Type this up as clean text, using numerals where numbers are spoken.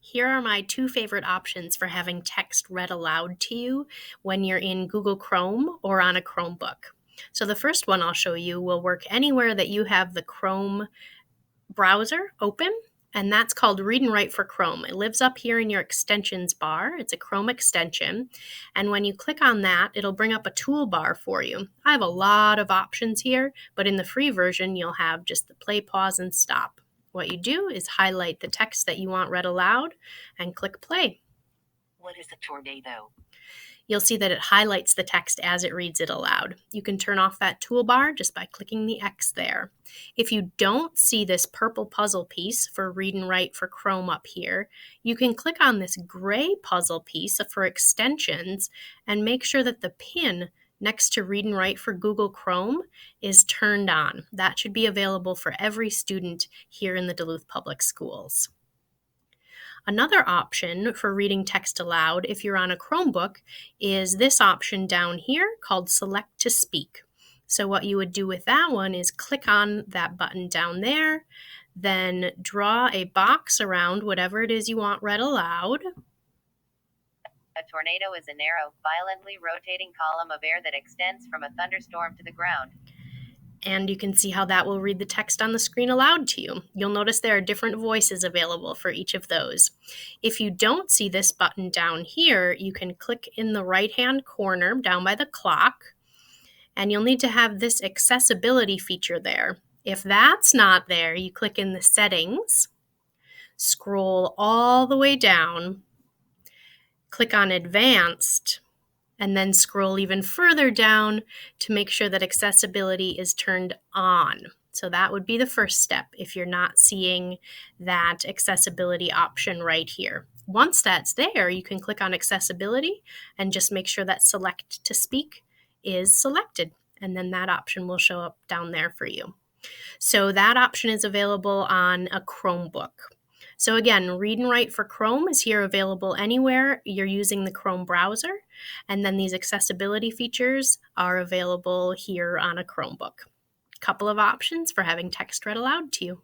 Here are my two favorite options for having text read aloud to you when you're in Google Chrome or on a Chromebook. So the first one I'll show you will work anywhere that you have the Chrome browser open, and that's called Read&Write for Chrome. It lives up here in your extensions bar. It's a Chrome extension, and when you click on that, it'll bring up a toolbar for you. I have a lot of options here, but in the free version, you'll have just the play, pause, and stop. What you do is highlight the text that you want read aloud and click play. What is a tornado? You'll see that it highlights the text as it reads it aloud. You can turn off that toolbar just by clicking the X there. If you don't see this purple puzzle piece for Read&Write for Chrome up here, you can click on this gray puzzle piece for extensions and make sure that the pin next to Read&Write for Google Chrome is turned on. That should be available for every student here in the Duluth Public Schools. Another option for reading text aloud if you're on a Chromebook is this option down here called Select to Speak. So what you would do with that one is click on that button down there, then draw a box around whatever it is you want read aloud. A tornado is a narrow, violently rotating column of air that extends from a thunderstorm to the ground. And you can see how that will read the text on the screen aloud to you. You'll notice there are different voices available for each of those. If you don't see this button down here, you can click in the right-hand corner down by the clock, and you'll need to have this accessibility feature there. If that's not there, you click in the settings, scroll all the way down, click on advanced, and then scroll even further down to make sure that accessibility is turned on. So that would be the first step if you're not seeing that accessibility option right here. Once that's there, you can click on accessibility and just make sure that Select to Speak is selected, and then that option will show up down there for you. So that option is available on a Chromebook. So again, Read&Write for Chrome is here available anywhere you're using the Chrome browser, and then these accessibility features are available here on a Chromebook. Couple of options for having text read aloud to you.